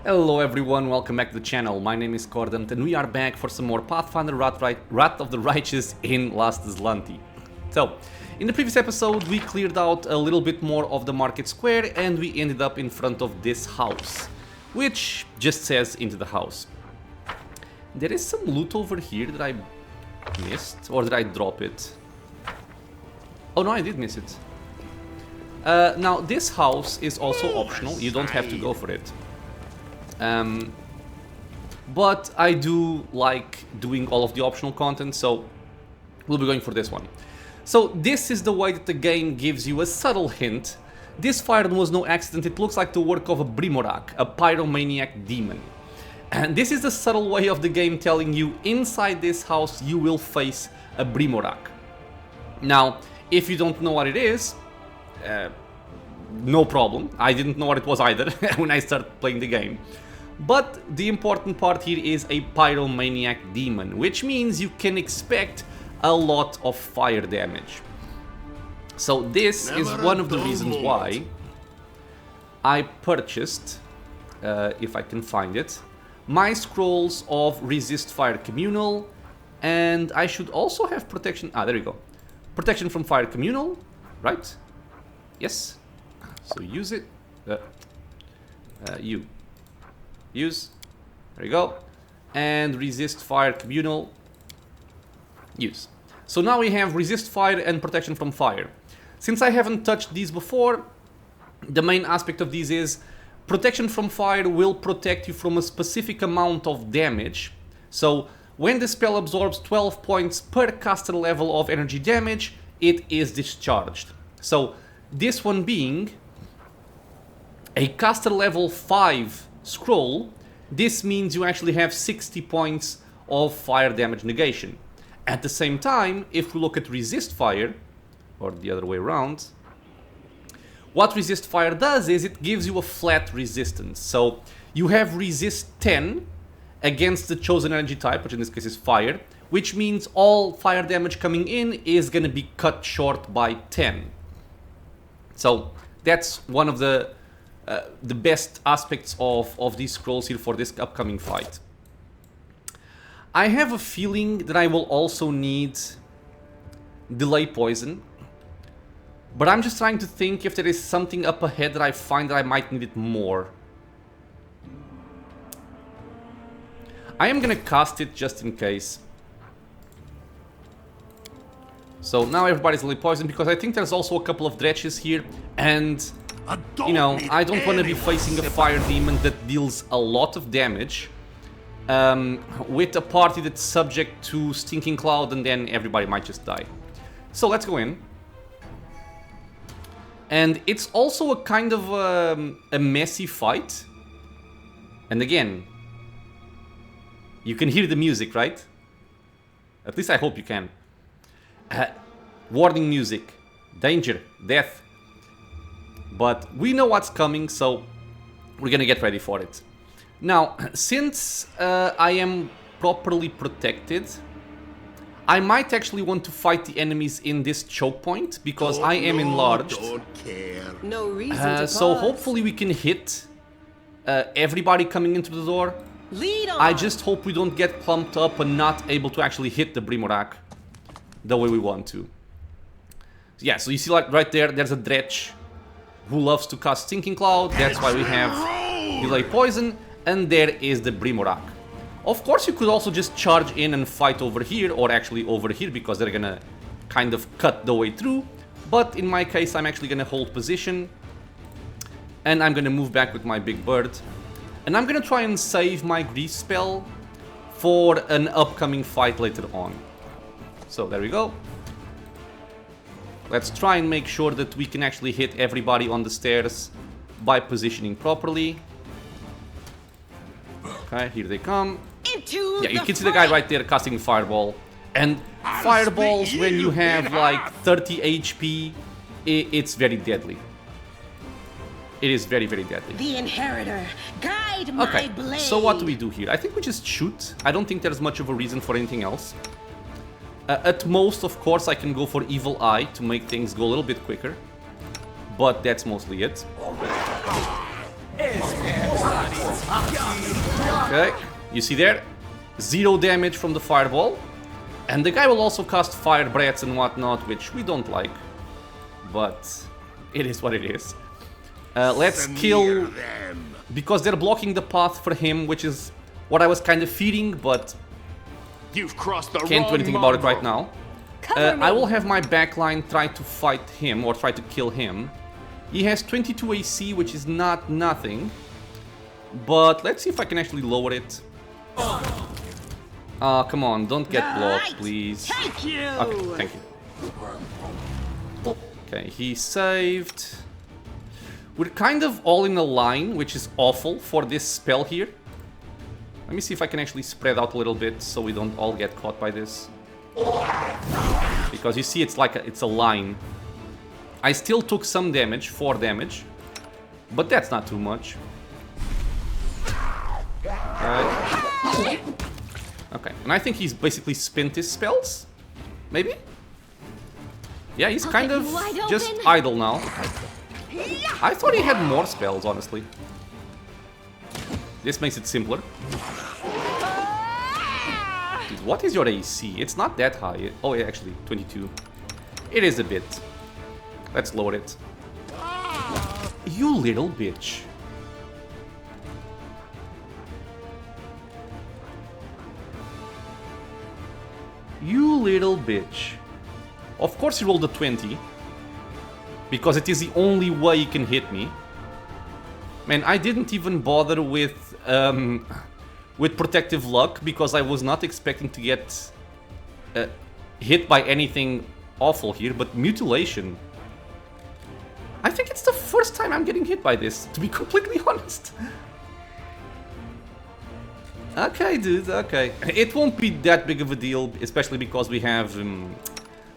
Hello everyone, welcome back to the channel. My name is Cordant and we are back for some more Pathfinder Wrath of the Righteous in Last Azlanti. So, in the previous episode we cleared out a little bit more of the market square and we ended up in front of this house, which just says into the house. There is some loot over here that I missed, or did I drop it? Oh no, I did miss it. Now this house is also optional, you don't have to go for it. But I do like doing all of the optional content, so we'll be going for this one. So this is the way that the game gives you a subtle hint. This fire was no accident, it looks like the work of a Brimorak, a pyromaniac demon. And this is the subtle way of the game telling you inside this house you will face a Brimorak. Now, if you don't know what it is, no problem. I didn't know what it was either when I started playing the game. But the important part here is a pyromaniac demon, which means you can expect a lot of fire damage. So this is one of the reasons why I purchased, if I can find it, my scrolls of resist fire communal, and I should also have protection. There we go. Protection from fire communal, right? Yes. So use it. Use. There you go. And resist fire communal. Use. So now we have resist fire and protection from fire. Since I haven't touched these before, the main aspect of these is protection from fire will protect you from a specific amount of damage. So when the spell absorbs 12 points per caster level of energy damage, it is discharged. So this one being a caster level 5 scroll, this means you actually have 60 points of fire damage negation. At the same time, if we look at resist fire, or the other way around, what resist fire does is it gives you a flat resistance. So you have resist 10 against the chosen energy type, which in this case is fire, which means all fire damage coming in is going to be cut short by 10. So that's one of the best aspects of these scrolls here for this upcoming fight. I have a feeling that I will also need delay poison, but I'm just trying to think if there is something up ahead that I find that I might need it more. I am gonna cast it just in case. So now everybody's delay poison because I think there's also a couple of dredges here, and you know, I don't want to be facing a fire demon that deals a lot of damage with a party that's subject to Stinking Cloud, and then everybody might just die. So let's go in. And it's also a kind of a messy fight. And again, you can hear the music, right? At least I hope you can. Warning music. Danger. Death. But we know what's coming, so we're gonna get ready for it. Now, since I am properly protected, I might actually want to fight the enemies in this choke point, because I am enlarged. No reason so hopefully we can hit everybody coming into the door. Lead on. I just hope we don't get clumped up and not able to actually hit the Brimorak the way we want to. Yeah, so you see, like right there, there's a dredge who loves to cast Stinking Cloud. That's why we have delay poison, and there is the Brimorak. Of course, you could also just charge in and fight over here, or actually over here, because they're gonna kind of cut the way through. But in my case, I'm actually gonna hold position, and I'm gonna move back with my big bird, and I'm gonna try and save my grease spell for an upcoming fight later on. So there we go. Let's try and make sure that we can actually hit everybody on the stairs by positioning properly. Okay, here they come. Yeah, you can see the guy right there casting Fireball. And Fireballs, when you have like 30 HP, it's very deadly. It is very, very deadly. The Inheritor, guide my blade. So what do we do here? I think we just shoot. I don't think there's much of a reason for anything else. At most, of course, I can go for Evil Eye to make things go a little bit quicker. But that's mostly it. Okay, you see there? 0 damage from the fireball. And the guy will also cast fire breaths and whatnot, which we don't like. But it is what it is. Let's kill... Because they're blocking the path for him, which is what I was kind of fearing, but... You've crossed the can't do anything about it right now. I will have my backline try to fight him, or try to kill him. He has 22 AC, which is not nothing. But let's see if I can actually lower it. Come on, don't get blocked, please. Thank you. Okay, thank you. Okay, he saved. We're kind of all in a line, which is awful for this spell here. Let me see if I can actually spread out a little bit so we don't all get caught by this. Because you see, it's like it's a line. I still took some damage, 4 damage, but that's not too much. Okay, and I think he's basically spent his spells, maybe? Yeah, he's kind of just idle now. I thought he had more spells, honestly. This makes it simpler. Dude, what is your AC? It's not that high. Oh, yeah, actually, 22. It is a bit. Let's lower it. You little bitch. You little bitch. Of course he rolled a 20. Because it is the only way he can hit me. Man, I didn't even bother with Protective Luck because I was not expecting to get hit by anything awful here, but Mutilation. I think it's the first time I'm getting hit by this, to be completely honest. Okay, dude, okay. It won't be that big of a deal, especially because we have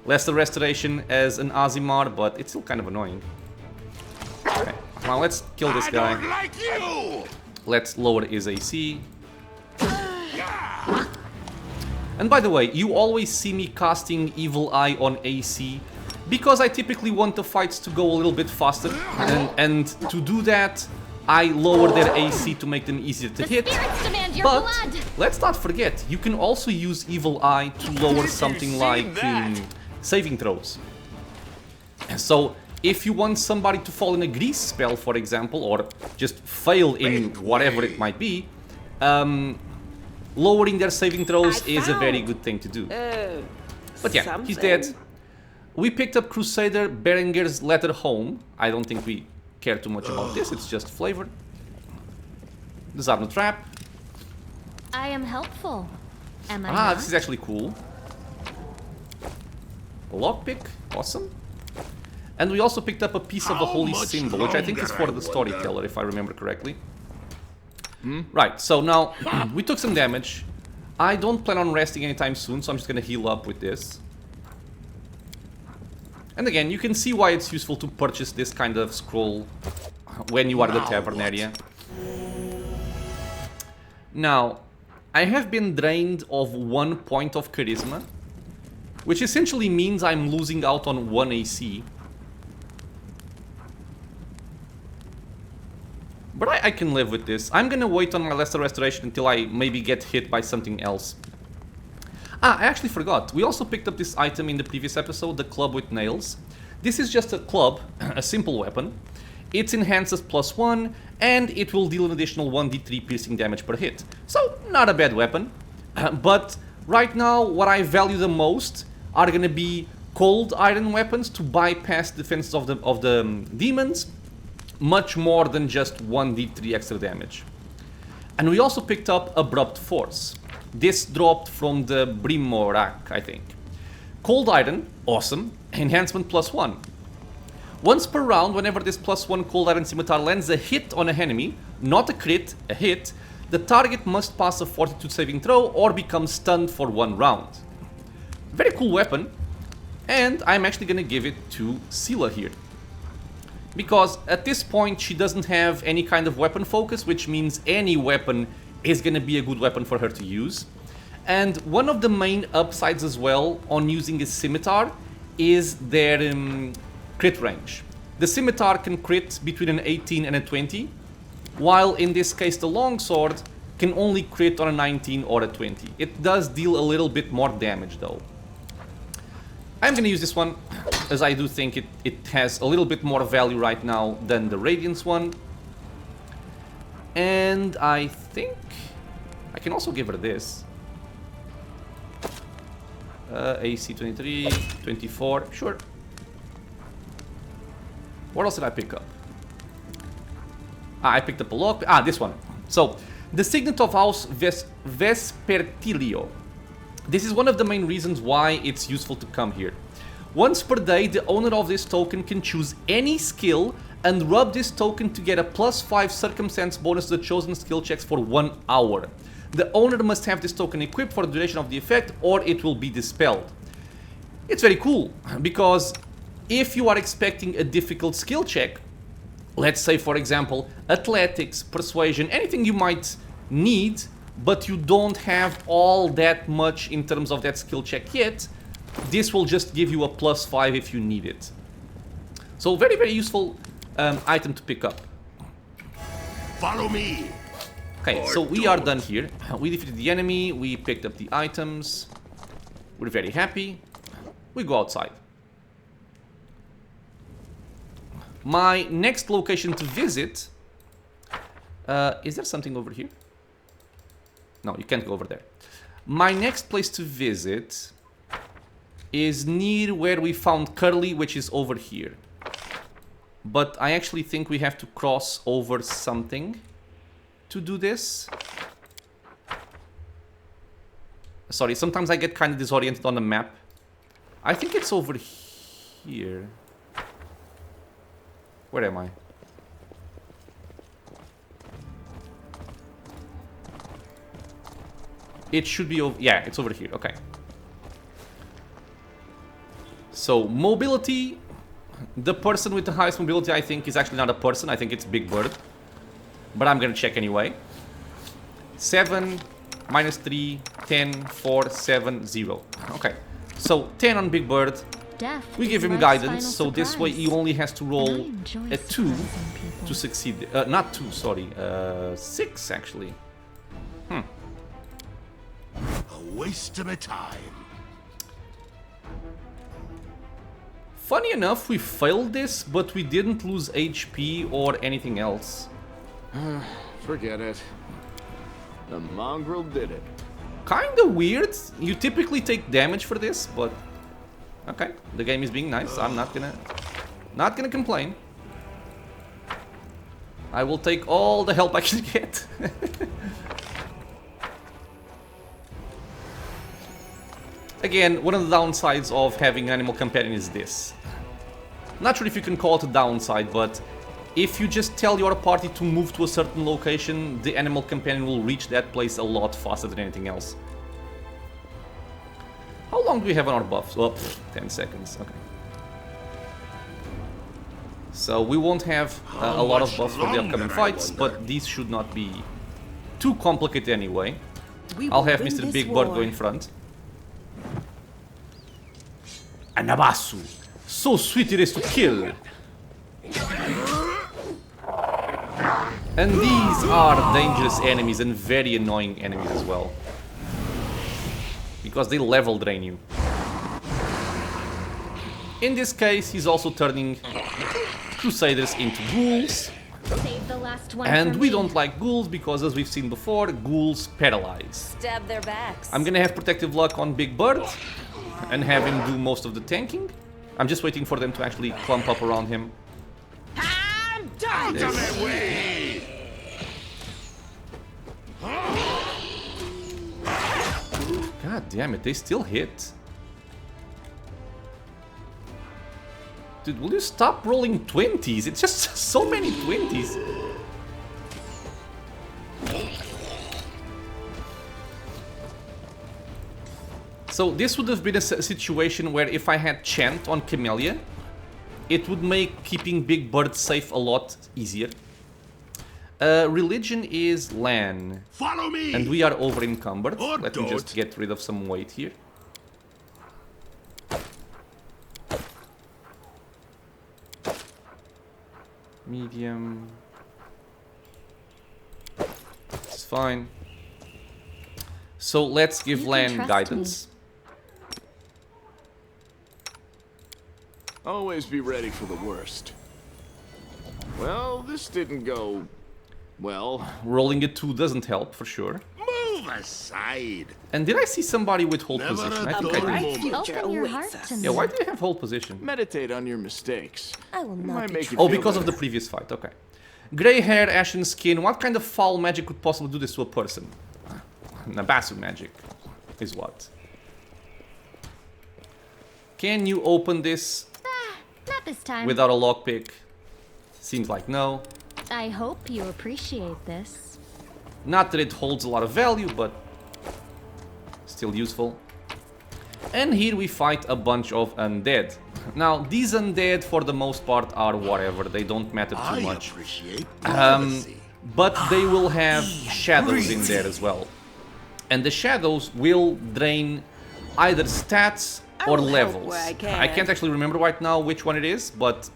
Lesser Restoration as an Azimar, but it's still kind of annoying. Okay, now let's kill this guy. Like you. Let's lower his AC. And by the way, you always see me casting Evil Eye on AC because I typically want the fights to go a little bit faster, and to do that, I lower their AC to make them easier to hit. But let's not forget, you can also use Evil Eye to lower something like saving throws. So if you want somebody to fall in a grease spell, for example, or just fail in whatever it might be, lowering their saving throws is a very good thing to do. But yeah, he's dead. We picked up Crusader Berenger's Letter Home. I don't think we care too much about this, it's just flavor. Disarm the trap. I am helpful. Am I Ah, not? this is actually cool. Lockpick, awesome. And we also picked up a piece of the holy symbol, which I think is for the storyteller, if I remember correctly. Right, so now we took some damage. I don't plan on resting anytime soon, so I'm just gonna heal up with this. And again, you can see why it's useful to purchase this kind of scroll when you are the tavern area. Now, I have been drained of 1 point of charisma, which essentially means I'm losing out on 1 AC. But I can live with this. I'm gonna wait on my Lesser Restoration until I maybe get hit by something else. Ah, I actually forgot. We also picked up this item in the previous episode, the Club with Nails. This is just a club, a simple weapon. It enhances +1, and it will deal an additional 1d3 piercing damage per hit. So, not a bad weapon. But right now, what I value the most are gonna be cold iron weapons to bypass defenses of the demons, much more than just 1d3 extra damage. And we also picked up Abrupt Force. This dropped from the Brimorak, I think. Cold Iron, awesome. Enhancement +1. Once per round, whenever this +1 Cold Iron Scimitar lands a hit on an enemy, not a crit, a hit, the target must pass a Fortitude saving throw or become stunned for 1 round. Very cool weapon. And I'm actually gonna give it to Scylla here. Because at this point, she doesn't have any kind of weapon focus, which means any weapon is going to be a good weapon for her to use. And one of the main upsides as well on using a scimitar is their crit range. The scimitar can crit between an 18 and a 20, while in this case the longsword can only crit on a 19 or a 20. It does deal a little bit more damage though. I'm gonna use this one, as I do think it has a little bit more value right now than the Radiance one. And I think I can also give her this. AC 23, 24, sure. What else did I pick up? I picked up a lock. This one. So, the Signet of House Vespertilio. This is one of the main reasons why it's useful to come here. Once per day, the owner of this token can choose any skill and rub this token to get a +5 circumstance bonus to the chosen skill checks for 1 hour. The owner must have this token equipped for the duration of the effect, or it will be dispelled. It's very cool, because if you are expecting a difficult skill check, let's say for example, athletics, persuasion, anything you might need, but you don't have all that much in terms of that skill check yet, this will just give you a +5 if you need it. So very, very useful item to pick up. Follow me. Okay, so we are done here. We defeated the enemy, we picked up the items. We're very happy. We go outside. My next location to visit... is there something over here? No, you can't go over there. My next place to visit is near where we found Curly, which is over here. But I actually think we have to cross over something to do this. Sorry, sometimes I get kind of disoriented on the map. I think it's over here. Where am I? It should be over... Yeah, it's over here. Okay. So, mobility. The person with the highest mobility, I think, is actually not a person. I think it's Big Bird. But I'm gonna check anyway. 7, -3, 10, 4, 7, 0. Okay. So, 10 on Big Bird. We give him guidance, so this way he only has to roll a 2 to succeed. Not 2, sorry. 6, actually. A waste of my time. Funny enough, we failed this, but we didn't lose HP or anything else. Forget it. The mongrel did it. Kinda weird. You typically take damage for this, but... Okay, the game is being nice. I'm not gonna complain. I will take all the help I can get. Again, one of the downsides of having an animal companion is this. Not sure if you can call it a downside, but if you just tell your party to move to a certain location, the animal companion will reach that place a lot faster than anything else. How long do we have on our buffs? Oh, 10 seconds, okay. So we won't have a lot of buffs for the upcoming fights, but these should not be too complicated anyway. I'll have Mr. Big Bird go in front. Anabasu! So sweet it is to kill! And these are dangerous enemies and very annoying enemies as well. Because they level drain you. In this case, he's also turning Crusaders into ghouls. And we don't like ghouls because, as we've seen before, ghouls paralyze. Stab their backs. I'm gonna have Protective Luck on Big Bird and have him do most of the tanking. I'm just waiting for them to actually clump up around him. I'm done. Out of my way! God damn it, they still hit. Dude, will you stop rolling 20s? It's just so many 20s. So this would have been a situation where if I had Chant on Camellia, it would make keeping Big Bird safe a lot easier. Religion is Lan. Follow me! And we are over encumbered. Or Let me just don't. get rid of some weight here. Medium. It's fine. So let's give You can Lan trust guidance. Always be ready for the worst. Well, this didn't go... well... Rolling a 2 doesn't help, for sure. Move aside! And did I see somebody with hold Never position? a I think dull I did. moment. future Open your awaits heart us. to me. Yeah, why do you have hold position? Meditate on your mistakes. I will It not might be make you Oh, feel because of the better. previous fight, okay. Grey hair, ashen skin, what kind of foul magic could possibly do this to a person? Nabasu magic is what? Can you open this Not this time. without a lockpick? Seems like no. I hope you appreciate this. Not that it holds a lot of value, but still useful. And here we fight a bunch of undead. Now, these undead, for the most part, are whatever. They don't matter too much. Appreciate But they will have shadows in there as well. And the shadows will drain either stats or will help levels. where I can. I can't actually remember right now which one it is, but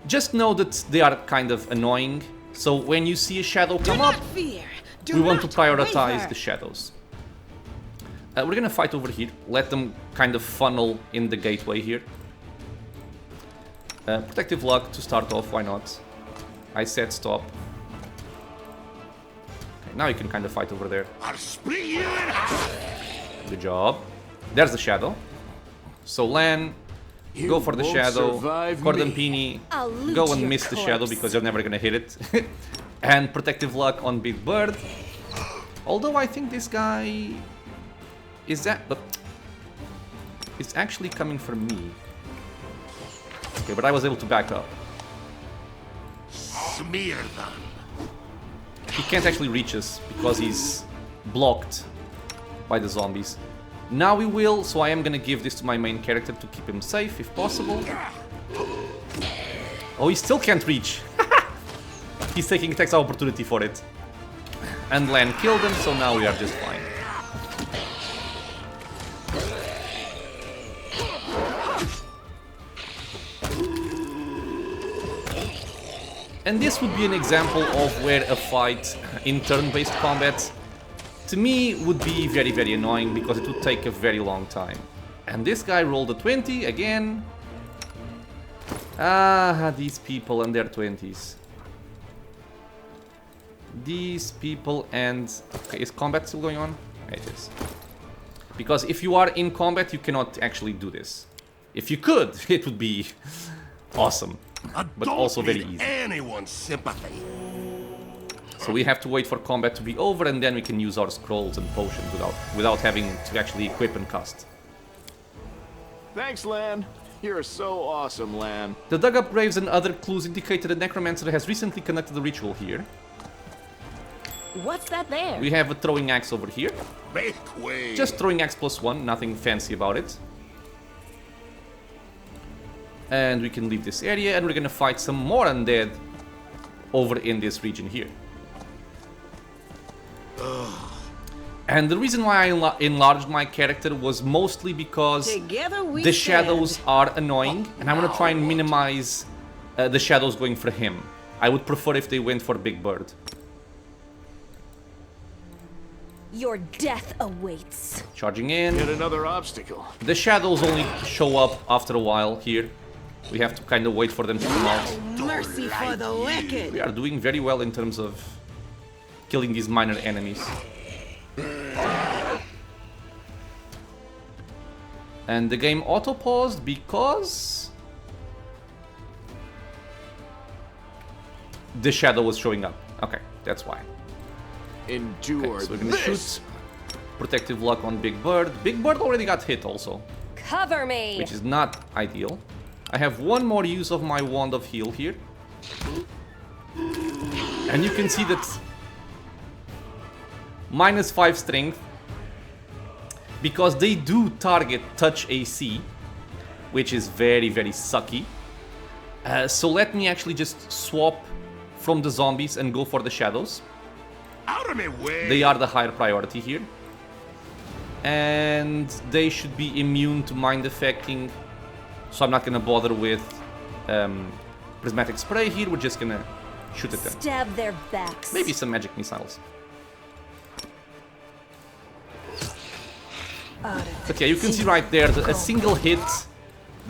just know that they are kind of annoying. So when you see a shadow come up, Fear. Do we want to not prioritize waver. the shadows. We're gonna fight over here. Let them kind of funnel in the gateway here. Protective luck to start off, why not? I said stop. Okay, now you can kind of fight over there. I'll split you in half! Good job. There's the shadow. So Lan, You go for the won't shadow. survive Cordampini, I'll loot go and your miss the shadow corpse. because you're never gonna hit it. And protective luck on Big Bird. Although I think this guy is it's actually coming for me. Okay, but I was able to back up. Smear them. He can't actually reach us because he's blocked by the zombies. Now we will, so I am gonna give this to my main character to keep him safe if possible. Oh, he still can't reach. He's taking attacks of opportunity for it. And Lan killed him, so now we are just fine. And this would be an example of where a fight in turn-based combat, to me, would be very, very annoying because it would take a very long time. And this guy rolled a 20 again. Ah, these people and their 20s. These people and... Okay, is combat still going on? It is. Because if you are in combat, you cannot actually do this. If you could, it would be awesome. But also very easy. Anyone's sympathy. So we have to wait for combat to be over and then we can use our scrolls and potions without having to actually equip and cast. Thanks, Lan. You're so awesome, Lan. The dug-up graves and other clues indicate that the Necromancer has recently conducted a ritual here. What's that there? We have a throwing axe over here. Make way. Just throwing axe +1, nothing fancy about it. And we can leave this area and we're gonna fight some more undead over in this region here. And the reason why I enlarged my character was mostly because Together we the stand. shadows are annoying and I want to try and minimize the shadows going for him. I would prefer if they went for Big Bird. Your death awaits. Charging in. Yet another obstacle. The shadows only show up after a while here. We have to kind of wait for them to come out. Mercy for the wicked. We are doing very well in terms of killing these minor enemies. And the game auto-paused because the shadow was showing up. Okay, that's why. Endure Okay, so we're gonna this. shoot. Protective luck on Big Bird. Big Bird already got hit also, Cover me. which is not ideal. I have one more use of my Wand of Heal here. And you can see that -5 strength, because they do target touch AC, which is very, very sucky. So let me actually just swap from the zombies and go for the shadows. Out of my way. They are the higher priority here. And they should be immune to mind affecting, so I'm not gonna bother with prismatic spray here. We're just gonna shoot at them. Stab their backs. Maybe some magic missiles. But yeah, you can see right there that a single hit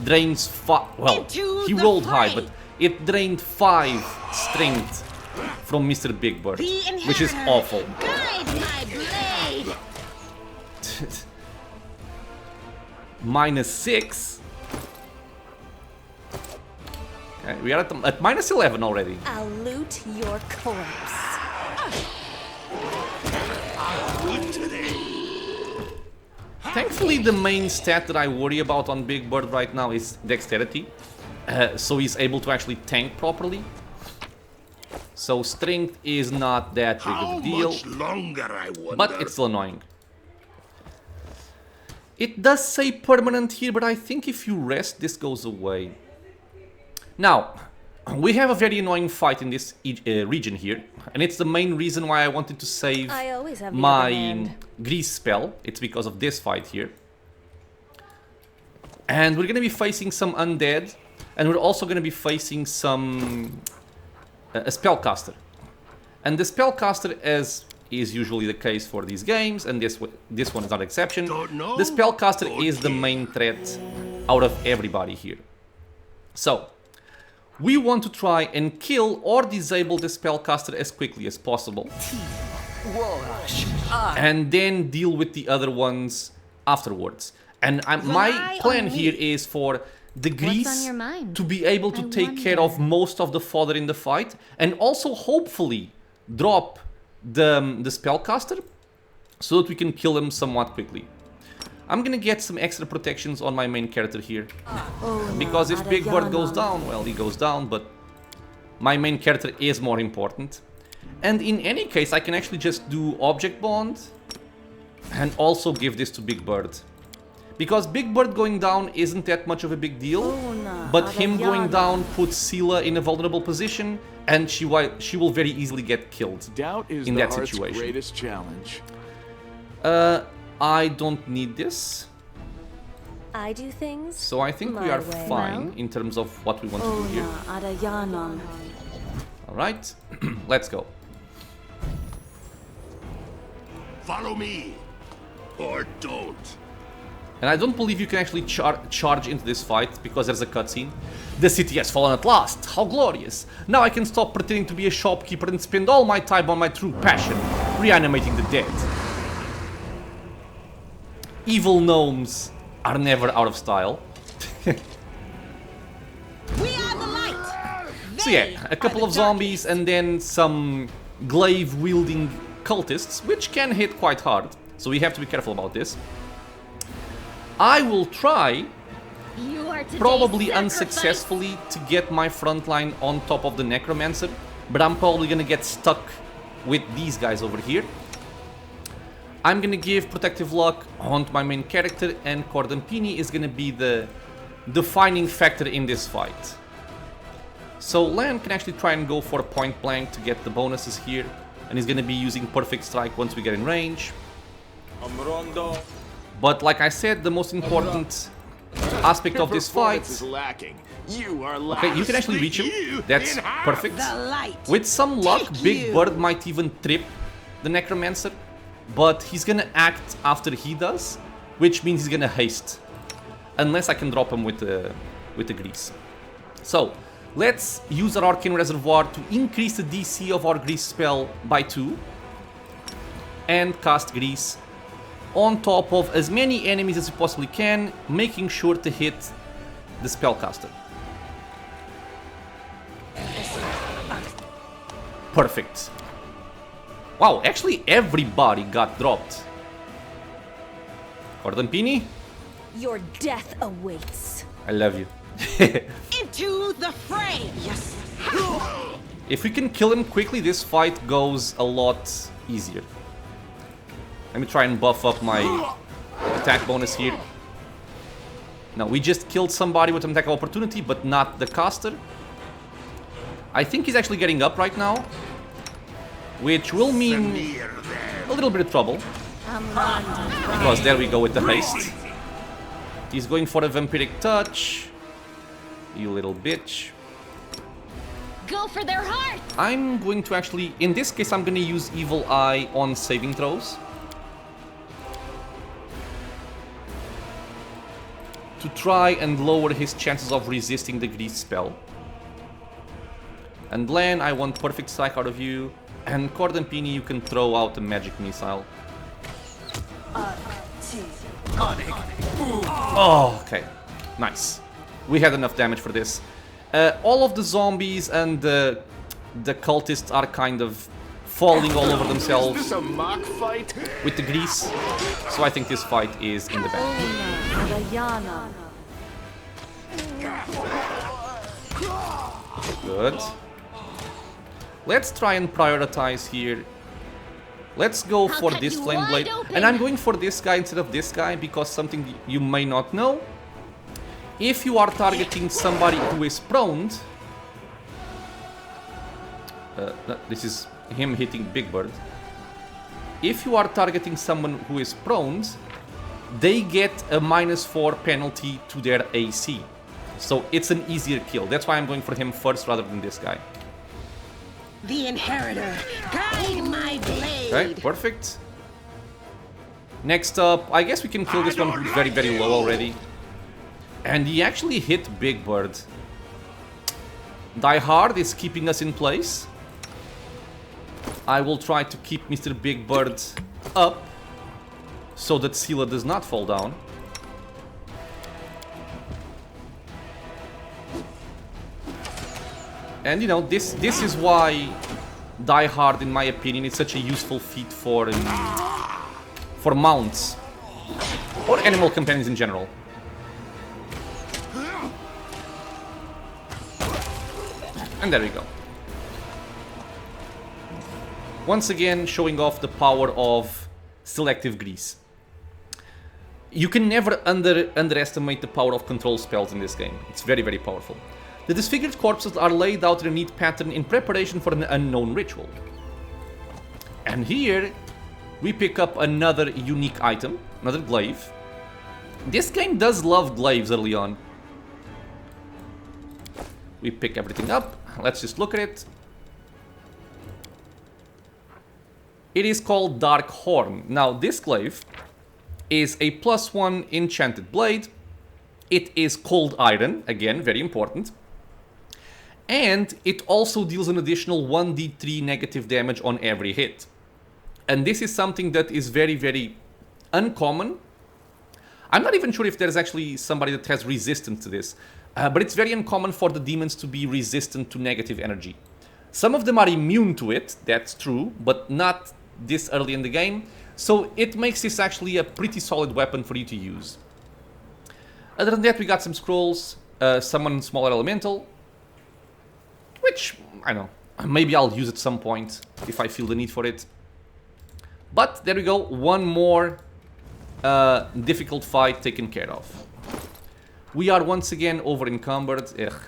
drains well, he rolled high, but it drained 5 strength from Mr. Big Bird, which is awful. Guide my blade. -6. Okay, we are at -11 already. I'll loot your corpse. Thankfully, the main stat that I worry about on Big Bird right now is dexterity. So he's able to actually tank properly. So strength is not that big of a deal. But it's still annoying. It does say permanent here, but I think if you rest, this goes away. Now, we have a very annoying fight in this region here. And it's the main reason why I wanted to save my grease spell. It's because of this fight here. And we're going to be facing some undead. And we're also going to be facing some... a spellcaster. And the spellcaster, as is usually the case for these games, and this one is not an exception, the spellcaster is the main threat out of everybody here. So, we want to try and kill or disable the spellcaster as quickly as possible. And then deal with the other ones afterwards. And my plan here is for the grease to be able to take care of most of the fodder in the fight, and also hopefully drop the spellcaster so that we can kill him somewhat quickly. I'm gonna get some extra protections on my main character here, because if Big Bird goes down, well, he goes down, but my main character is more important. And in any case, I can actually just do object bond and also give this to Big Bird. Because Big Bird going down isn't that much of a big deal, but him going down puts Sela in a vulnerable position, and she will very easily get killed in that situation. Greatest challenge. I don't need this. I do things. So I think we are fine in terms of what we want to do here. Alright, let's go. Follow me, or don't. And I don't believe you can actually charge into this fight, because there's a cutscene. The city has fallen at last, how glorious! Now I can stop pretending to be a shopkeeper and spend all my time on my true passion, reanimating the dead. Evil gnomes are never out of style. We are the light. So yeah, a couple of zombies and then some glaive-wielding cultists, which can hit quite hard, so we have to be careful about this. I will try, probably unsuccessfully, to get my frontline on top of the Necromancer, but I'm probably gonna get stuck with these guys over here. I'm gonna give Protective Luck onto my main character, and Cordampini is gonna be the defining factor in this fight. So Lan can actually try and go for a point blank to get the bonuses here, and he's gonna be using Perfect Strike once we get in range. But like I said, the most important aspect of this fight... Okay, you can actually reach him. That's perfect. With some luck, Big Bird might even trip the Necromancer, but he's gonna act after he does, which means he's gonna haste. Unless I can drop him with the grease. So, let's use our Arcane Reservoir to increase the DC of our grease spell by 2. And cast grease on top of as many enemies as we possibly can, making sure to hit the spellcaster. Perfect. Wow, actually everybody got dropped. Cordampini? Your death awaits. I love you. Into the fray! Yes. If we can kill him quickly, this fight goes a lot easier. Let me try and buff up my attack bonus here. Now, we just killed somebody with an attack of opportunity, but not the caster. I think he's actually getting up right now, which will mean a little bit of trouble. Because there we go with the haste. He's going for a vampiric touch. You little bitch. Go for their heart. I'm going to actually, in this case, I'm going to use Evil Eye on saving throws. to try and lower his chances of resisting the grease spell. And Len, I want perfect strike out of you. And Cordampini, you can throw out a magic missile. Oh, okay. Nice. We had enough damage for this. All of the zombies and the cultists are kind of falling all over themselves. Is this a mock fight? With the grease. So I think this fight is in the bag. Good. Let's try and prioritize here. Let's go for this flame blade. And I'm going for this guy instead of this guy because something you may not know. If you are targeting somebody who is prone... this is him hitting Big Bird. If you are targeting someone who is prone, they get a -4 penalty to their AC. So it's an easier kill. That's why I'm going for him first rather than this guy. The Inheritor, guide my blade. Okay, perfect. Next up, I guess we can kill this one who's very, very low already. And he actually hit Big Bird. Die Hard is keeping us in place. I will try to keep Mr. Big Bird up so that Scylla does not fall down. And you know, this is why Die Hard, in my opinion, is such a useful feat for mounts or animal companions in general. And there we go. Once again, showing off the power of selective grease. You can never underestimate the power of control spells in this game. It's very, very powerful. The disfigured corpses are laid out in a neat pattern in preparation for an unknown ritual. And here, we pick up another unique item, another glaive. This game does love glaives early on. We pick everything up. Let's just look at it. It is called Dark Horn. Now, this glaive is a +1 enchanted blade. It is cold iron, again, very important. And it also deals an additional 1d3 negative damage on every hit. And this is something that is very, very uncommon. I'm not even sure if there's actually somebody that has resistance to this. But it's very uncommon for the demons to be resistant to negative energy. Some of them are immune to it, that's true, but not this early in the game. So it makes this actually a pretty solid weapon for you to use. Other than that, we got some scrolls, summon smaller elemental, which, I don't know, maybe I'll use at some point if I feel the need for it. But there we go, one more difficult fight taken care of. We are once again over encumbered. Ugh.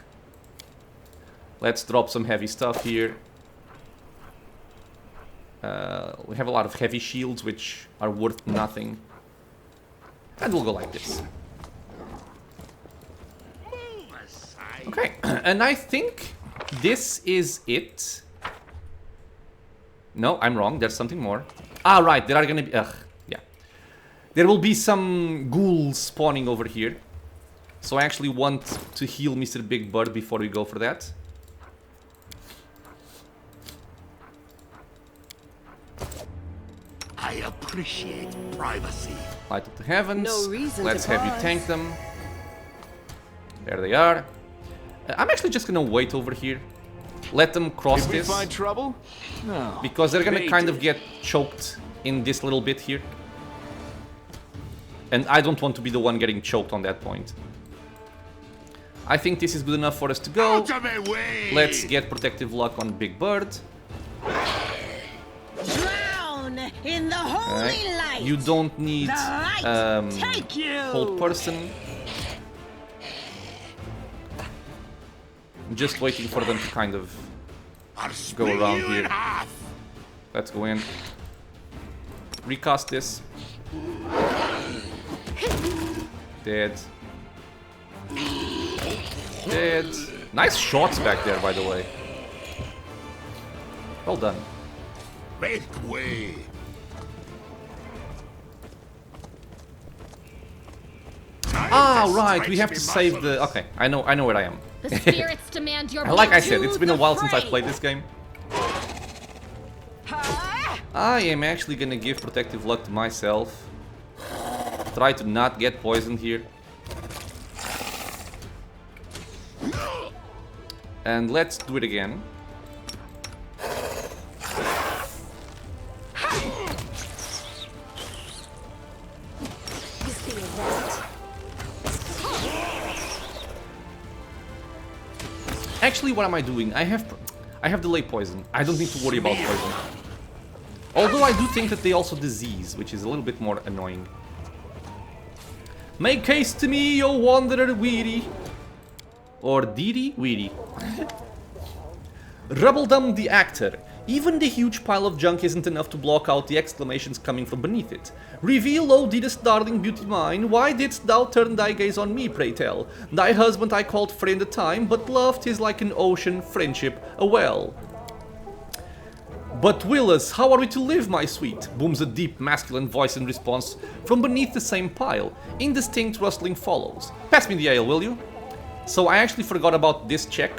Let's drop some heavy stuff here. We have a lot of heavy shields which are worth nothing. And we'll go like this. Okay, and I think this is it. No, I'm wrong. There's something more. Ah, right. There are gonna be... Ugh, yeah. There will be some ghouls spawning over here. So I actually want to heal Mr. Big Bird before we go for that. I appreciate privacy. Light of the heavens. No reason Let's to have you pause. tank them. There they are. I'm actually just gonna wait over here. Let them cross Did we this. find trouble? No. Because they're gonna They kind of did. get choked in this little bit here. And I don't want to be the one getting choked on that point. I think this is good enough for us to go. Out of my way! Let's get protective luck on Big Bird. Drown in the holy Alright. light. You don't need The light take you. hold person. I'm just waiting for them to kind of I'll go split around you here. in half. Let's go in. Recast this. Dead. Dead. Nice shots back there, by the way. Well done. Make way. Ah, Ah, right, we have to save the... Okay, I know where I am. The spirits demand your Like I blood. said, it's been a while since I've played this game. I am actually gonna give Protective Luck to myself. Try to not get poisoned here. And let's do it again. Actually, what am I doing? I have delay poison. I don't need to worry about poison. Although I do think that they also disease, which is a little bit more annoying. Make haste to me, O wanderer weary. Or deedy? Weedy. Rubbledum the actor. Even the huge pile of junk isn't enough to block out the exclamations coming from beneath it. Reveal, O dearest darling beauty mine, why didst thou turn thy gaze on me, pray tell? Thy husband I called friend at time, but love 'tis like an ocean, friendship a well. But Willis, how are we to live, my sweet? Booms a deep masculine voice in response from beneath the same pile. Indistinct rustling follows. Pass me the ale, will you? So I actually forgot about this check.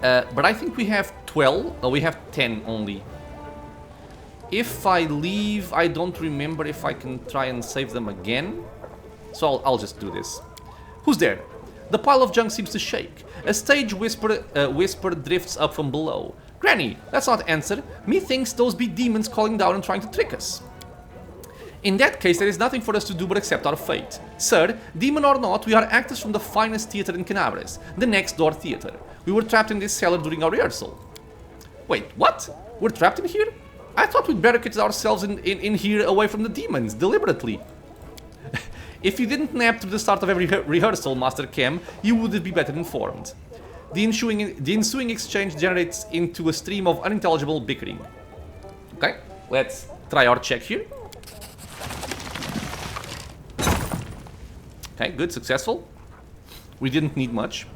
But I think we have 12. No, we have 10 only. If I leave, I don't remember if I can try and save them again. So I'll just do this. Who's there? The pile of junk seems to shake. A stage whisper drifts up from below. Granny, let's not answer. Methinks those be demons calling down and trying to trick us. In that case, there is nothing for us to do but accept our fate. Sir, demon or not, we are actors from the finest theater in Canabres, the next door theater. We were trapped in this cellar during our rehearsal. Wait, what? We're trapped in here? I thought we'd barricaded ourselves in here away from the demons, deliberately. If you didn't nap through the start of every rehearsal, Master Cam, you would be better informed. The ensuing exchange generates into a stream of unintelligible bickering. Okay, let's try our check here. Okay, good, successful. We didn't need much.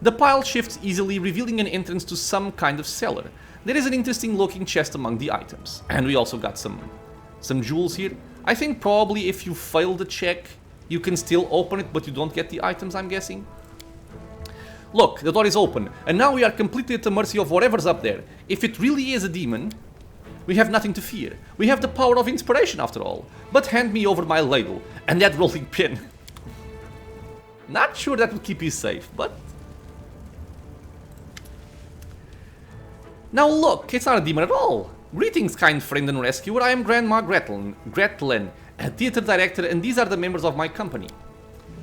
The pile shifts easily, revealing an entrance to some kind of cellar. There is an interesting looking chest among the items. And we also got some jewels here. I think probably if you fail the check, you can still open it, but you don't get the items, I'm guessing. Look, the door is open, and now we are completely at the mercy of whatever's up there. If it really is a demon, we have nothing to fear. We have the power of inspiration after all. But hand me over my ladle, and that rolling pin. Not sure that will keep you safe, but... Now look, it's not a demon at all. Greetings, kind friend and rescuer. I am Grandma Gretlen, a theater director, and these are the members of my company.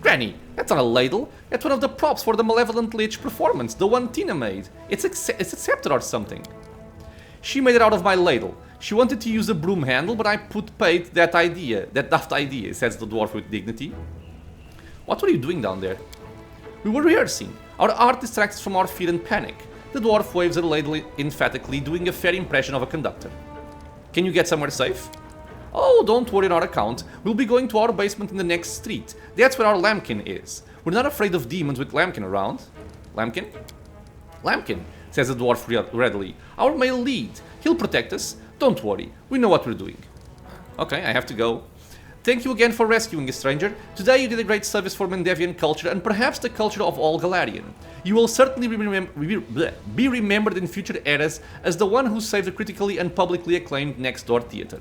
Granny, that's not a ladle. That's one of the props for the Malevolent Lich performance, the one Tina made. It's a scepter or something. She made it out of my ladle. She wanted to use a broom handle, but I paid that daft idea, says the dwarf with dignity. What were you doing down there? We were rehearsing. Our art distracts us from our fear and panic. The dwarf waves her ladle emphatically, doing a fair impression of a conductor. Can you get somewhere safe? Oh, don't worry on our account. We'll be going to our basement in the next street. That's where our lambkin is. We're not afraid of demons with lambkin around. Lambkin? Lambkin, says the dwarf readily. Our male lead. He'll protect us. Don't worry. We know what we're doing. Okay, I have to go. Thank you again for rescuing a stranger. Today you did a great service for Mendevian culture and perhaps the culture of all Galarian. You will certainly be remembered in future eras as the one who saved the critically and publicly acclaimed Next Door Theater.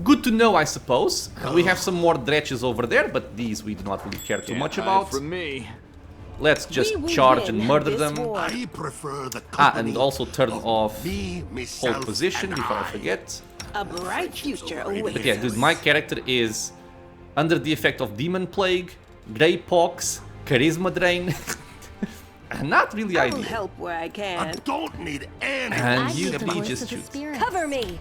Good to know, I suppose. We have some more dretches over there, but these we do not really care too much about. From me. Let's just charge and murder them. I prefer the And also turn off hold position before I forget. A bright future awaits. But yeah, dude, my character is under the effect of Demon Plague, Grey Pox, Charisma Drain. Not really I'll ideal. help where I I can. don't need any. And I you need the be voice just of the shoot. spirit. Cover me.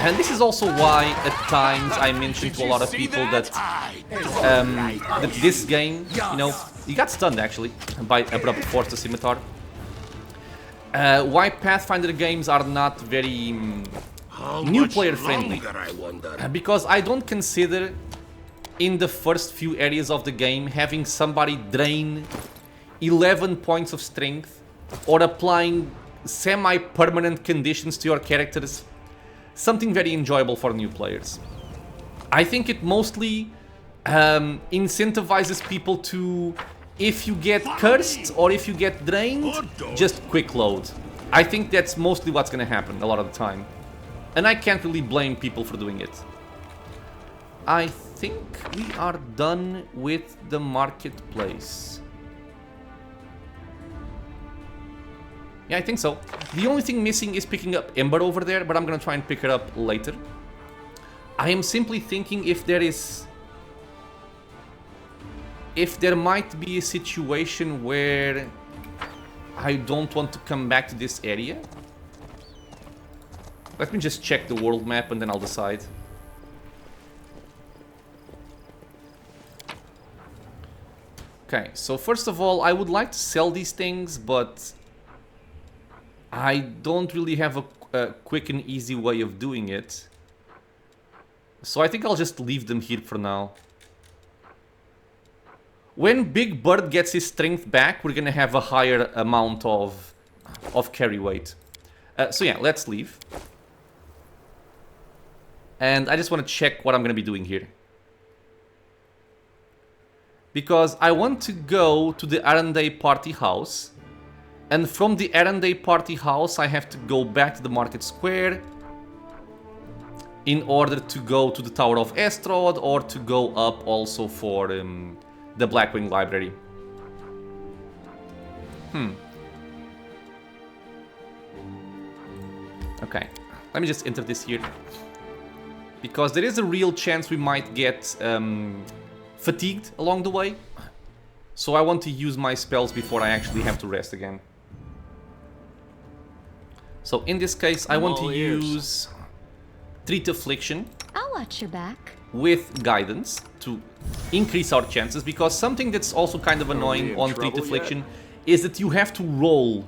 And this is also why at times I mention to a lot of people that that this game, you know, you got stunned actually by Abrupt Force the Scimitar. Why Pathfinder games are not very new player friendly. Because I don't consider in the first few areas of the game having somebody drain 11 points of strength or applying semi-permanent conditions to your characters something very enjoyable for new players. I think it mostly incentivizes people to, if you get cursed or if you get drained, just quick load. I think that's mostly what's gonna happen a lot of the time. And I can't really blame people for doing it. I think we are done with the marketplace. Yeah, I think so. The only thing missing is picking up Ember over there, but I'm gonna try and pick it up later. I am simply thinking if there might be a situation where I don't want to come back to this area. Let me just check the world map and then I'll decide. Okay, so first of all, I would like to sell these things, but I don't really have a quick and easy way of doing it. So I think I'll just leave them here for now. When Big Bird gets his strength back, we're gonna have a higher amount of carry weight. So yeah, let's leave. And I just want to check what I'm gonna be doing here. Because I want to go to the Arendelle party house. And from the Arendelle party house, I have to go back to the market square in order to go to the Tower of Estrod or to go up also for the Blackwing Library. Okay, let me just enter this here. Because there is a real chance we might get fatigued along the way. So I want to use my spells before I actually have to rest again. So in this case, I want to use Treat Affliction. I'll watch your back. With Guidance to increase our chances, because something that's also kind of annoying on Treat Affliction is that you have to roll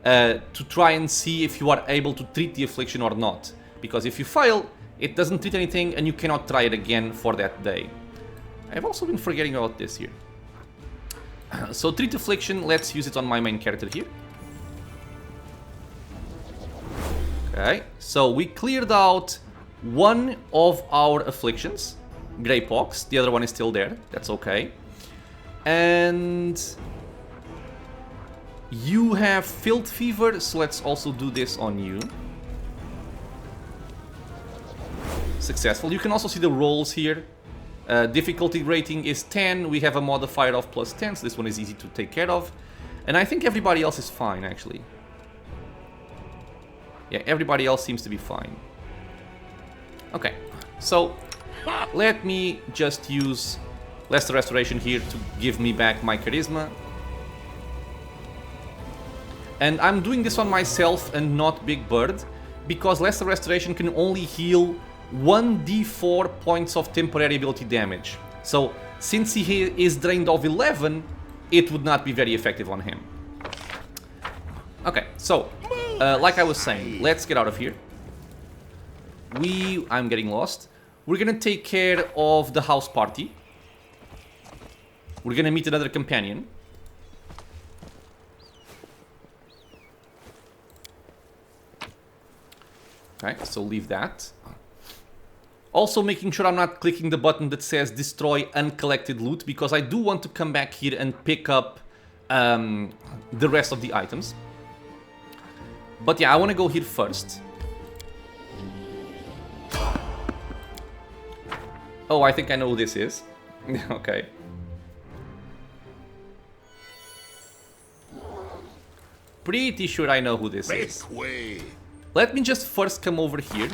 to try and see if you are able to treat the affliction or not. Because if you fail, it doesn't treat anything and you cannot try it again for that day. I've also been forgetting about this here. So Treat Affliction, let's use it on my main character here. Okay, so we cleared out one of our afflictions, Greypox. The other one is still there, that's okay. And you have Filth Fever, so let's also do this on you. Successful. You can also see the rolls here. Difficulty rating is 10, we have a modifier of +10, so this one is easy to take care of. And I think everybody else is fine, actually. Yeah, everybody else seems to be fine. Okay, so let me just use Lesser Restoration here to give me back my Charisma. And I'm doing this on myself and not Big Bird, because Lesser Restoration can only heal 1d4 points of temporary ability damage. So, since he is drained of 11, it would not be very effective on him. Okay, so, like I was saying, let's get out of here. I'm getting lost. We're gonna take care of the house party. We're gonna meet another companion. Okay, so leave that. Also making sure I'm not clicking the button that says destroy uncollected loot, because I do want to come back here and pick up the rest of the items. But yeah, I want to go here first. Oh, I think I know who this is. Okay. Pretty sure I know who this is. Let me just first come over here.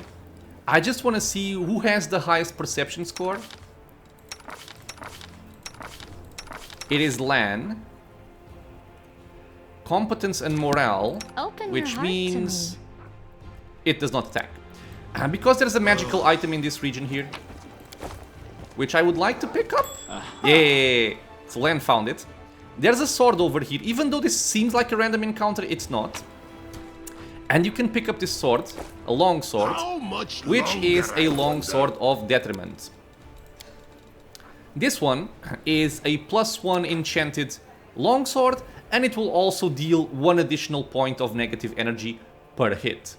I just want to see who has the highest perception score. It is Lan. Competence and morale, which means it does not attack. And because there's a magical item in this region here, which I would like to pick up. Yeah, so Lan found it. There's a sword over here. Even though this seems like a random encounter, it's not. And you can pick up this sword, a long sword, which is a long sword of detriment. This one is a +1 enchanted longsword, and it will also deal 1 additional point of negative energy per hit.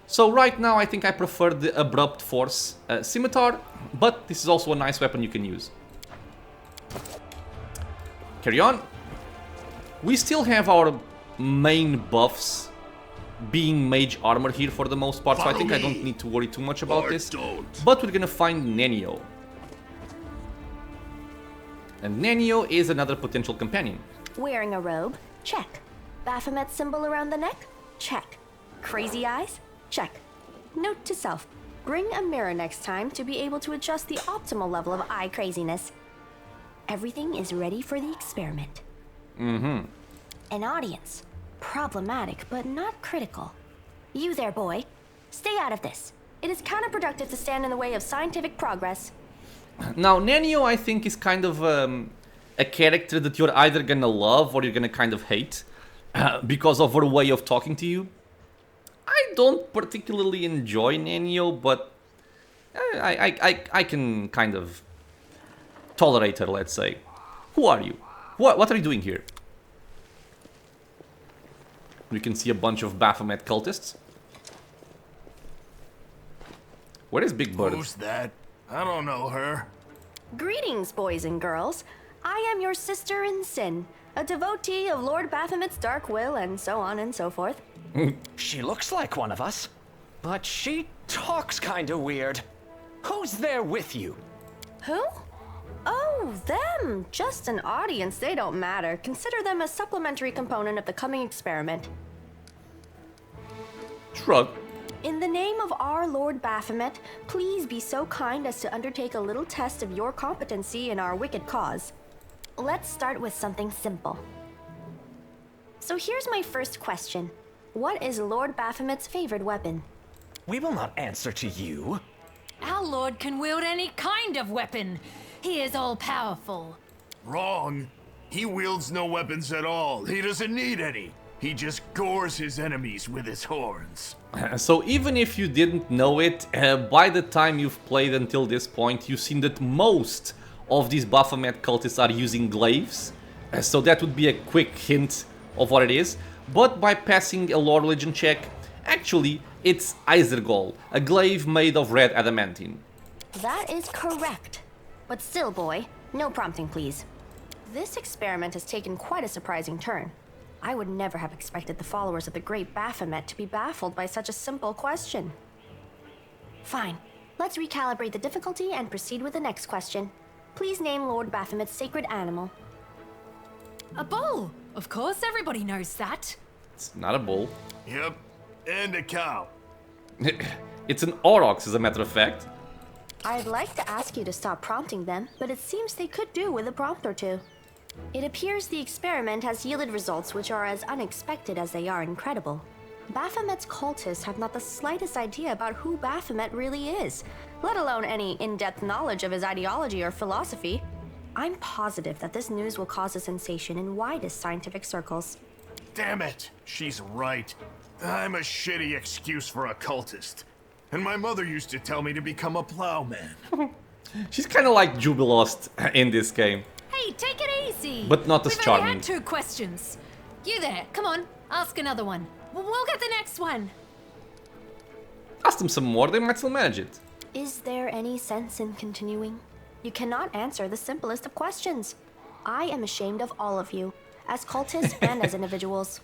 So right now I think I prefer the Abrupt Force Scimitar, but this is also a nice weapon you can use. carry on. We still have our main buffs being mage armor here for the most part, so I think I don't need to worry too much about this. But we're gonna find Nenio. And Nenio is another potential companion. Wearing a robe? Check. Baphomet symbol around the neck? Check. Crazy eyes? Check. Note to self. Bring a mirror next time to be able to adjust the optimal level of eye craziness. Everything is ready for the experiment. An audience. Problematic, but not critical. You there, boy. Stay out of this. It is counterproductive to stand in the way of scientific progress. Now, Nenio, I think, is kind of a character that you're either gonna love or you're gonna kind of hate because of her way of talking to you. I don't particularly enjoy Nenio, but I can kind of tolerate her, let's say. Who are you? What are you doing here? We can see a bunch of Baphomet cultists. Where is Big Bird? Who's that? I don't know her. Greetings, boys and girls. I am your sister in sin, a devotee of Lord Baphomet's dark will, and so on and so forth. She looks like one of us, but she talks kinda weird. Who's there with you? Who? Oh, them! Just an audience, they don't matter. Consider them a supplementary component of the coming experiment. Shrug. In the name of our Lord Baphomet, please be so kind as to undertake a little test of your competency in our wicked cause. Let's start with something simple. So here's my first question. What is Lord Baphomet's favorite weapon? We will not answer to you. Our lord can wield any kind of weapon. He is all-powerful. Wrong. He wields no weapons at all. He doesn't need any. He just gores his enemies with his horns. So even if you didn't know it, by the time you've played until this point, you've seen that most of these Baphomet cultists are using glaives. So that would be a quick hint of what it is. But by passing a lore religion check, actually it's Izergol, a glaive made of red adamantine. That is correct. But still, boy, no prompting, please. This experiment has taken quite a surprising turn. I would never have expected the followers of the great Baphomet to be baffled by such a simple question. Fine. Let's recalibrate the difficulty and proceed with the next question. Please name Lord Baphomet's sacred animal. A bull! Of course, everybody knows that. It's not a bull. Yep. And a cow. It's an aurochs, as a matter of fact. I'd like to ask you to stop prompting them, but it seems they could do with a prompt or two. It appears the experiment has yielded results which are as unexpected as they are incredible. Baphomet's cultists have not the slightest idea about who Baphomet really is, let alone any in-depth knowledge of his ideology or philosophy. I'm positive that this news will cause a sensation in widest scientific circles. Damn it. She's right. I'm a shitty excuse for a cultist. And my mother used to tell me to become a plowman. She's kind of like Jubilost in this game. Hey, take it easy. But not as We've charming. only had 2 questions. You there, come on, ask another one. We'll get the next one. Ask them some more, they might still manage it. Is there any sense in continuing? You cannot answer the simplest of questions. I am ashamed of all of you, as cultists and as individuals.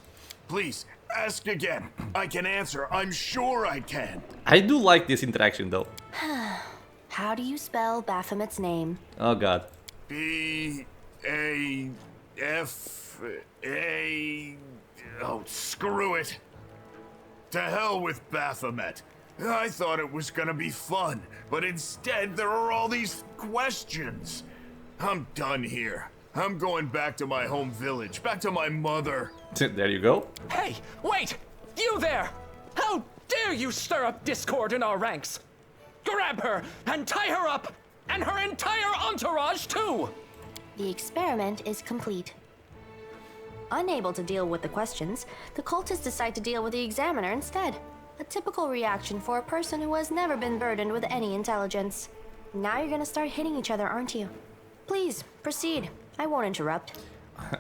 Please, ask again. I can answer. I'm sure I can. I do like this interaction though. How do you spell Baphomet's name? Oh god. B-A-F-A... Oh, screw it. To hell with Baphomet. I thought it was gonna be fun, but instead there are all these questions. I'm done here. I'm going back to my home village, back to my mother. There you go. Hey, wait! You there! How dare you stir up discord in our ranks? Grab her and tie her up! And her entire entourage, too! The experiment is complete. Unable to deal with the questions, the cultists decide to deal with the examiner instead. A typical reaction for a person who has never been burdened with any intelligence. Now you're gonna start hitting each other, aren't you? Please, proceed. I won't interrupt.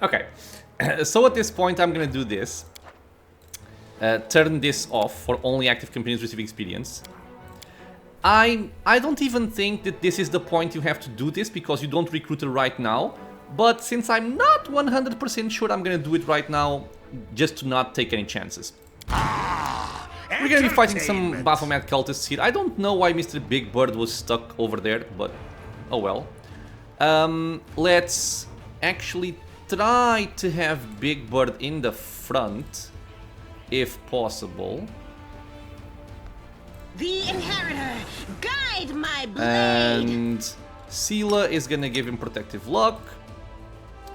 Okay. So at this point I'm gonna do this. Turn this off for only active companions receiving experience. I don't even think that this is the point you have to do this because you don't recruit her right now. But since I'm not 100% sure, I'm gonna do it right now, just to not take any chances. We're gonna be fighting some Baphomet cultists here. I don't know why Mr. Big Bird was stuck over there, but oh well. Let's actually try to have Big Bird in the front, if possible. The inheritor, guide my blade. And Sela is gonna give him protective luck.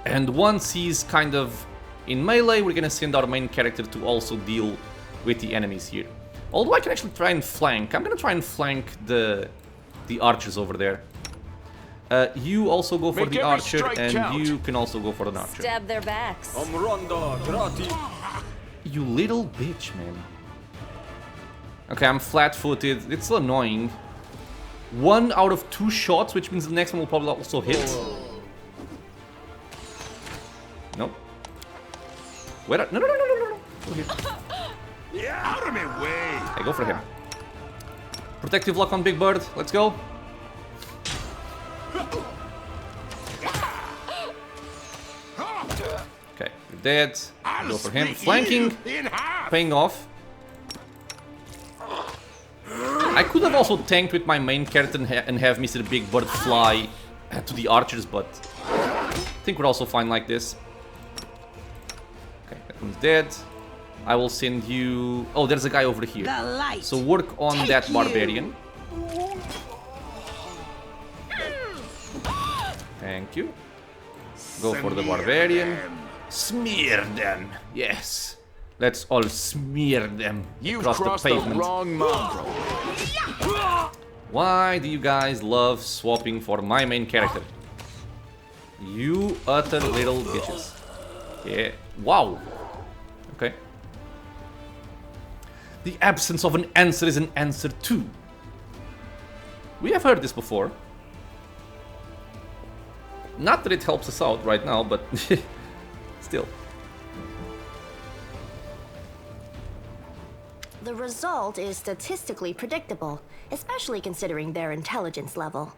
And once he's kind of in melee, we're gonna send our main character to also deal with the enemies here. Although I can actually try and flank. I'm gonna try and flank the archers over there. You also go for the archer, and you can also go for an archer. Stab their backs. You little bitch, man. Okay, I'm flat-footed. It's so annoying. 1 out of 2 shots, which means the next one will probably also hit. Nope. Where? No. Go here. Yeah, out of my way. Okay, go for him. Protective luck on Big Bird. Let's go. Okay, you're dead. Go for him. Flanking. Paying off. I could have also tanked with my main character and have Mr. Big Bird fly to the archers, but I think we're also fine like this. Okay, that one's dead. I will send you... Oh, there's a guy over here. So work on that barbarian. Thank you. Go for the barbarian. Smear them. Yes. Let's all smear them across the pavement. The wrong mongrel. Why do you guys love swapping for my main character? You utter little bitches. Yeah. Wow. Okay. The absence of an answer is an answer too. We have heard this before. Not that it helps us out right now, but still. The result is statistically predictable, especially considering their intelligence level.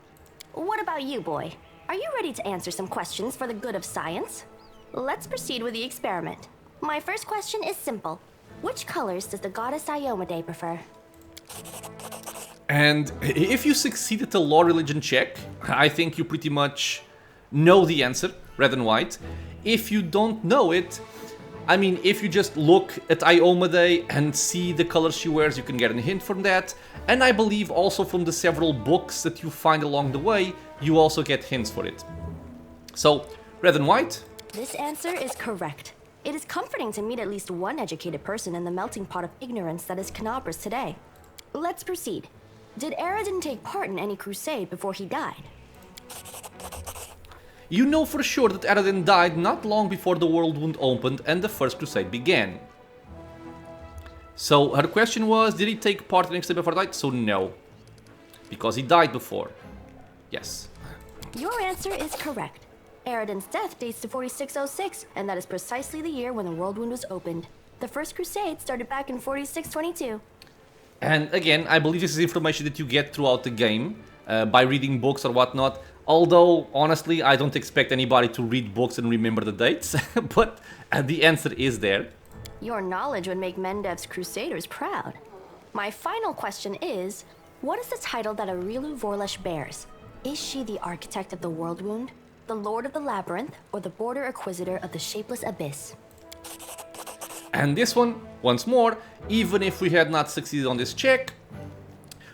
What about you, boy? Are you ready to answer some questions for the good of science? Let's proceed with the experiment. My first question is simple. Which colors does the goddess Iomade prefer? And if you succeed at the law religion check, I think you pretty much know the answer, red and white. If you don't know it, I mean, if you just look at Iomade and see the colors she wears, you can get a hint from that. And I believe also from the several books that you find along the way, you also get hints for it. So, red and white? This answer is correct. It is comforting to meet at least one educated person in the melting pot of ignorance that is Canabras today. Let's proceed. Did Aradin take part in any crusade before he died? You know for sure that Aradin died not long before the World Wound opened and the First Crusade began. So her question was, did he take part in any crusade before he died? So no. Because he died before. Yes. Your answer is correct. Aradin's death dates to 4606, and that is precisely the year when the World Wound was opened. The First Crusade started back in 4622. And again, I believe this is information that you get throughout the game, by reading books or whatnot. Although, honestly, I don't expect anybody to read books and remember the dates, but the answer is there. Your knowledge would make Mendev's Crusaders proud. My final question is, what is the title that Arilu Vorlesh bears? Is she the Architect of the World Wound, the Lord of the Labyrinth, or the Border Acquisitor of the Shapeless Abyss? And this one, once more, even if we had not succeeded on this check,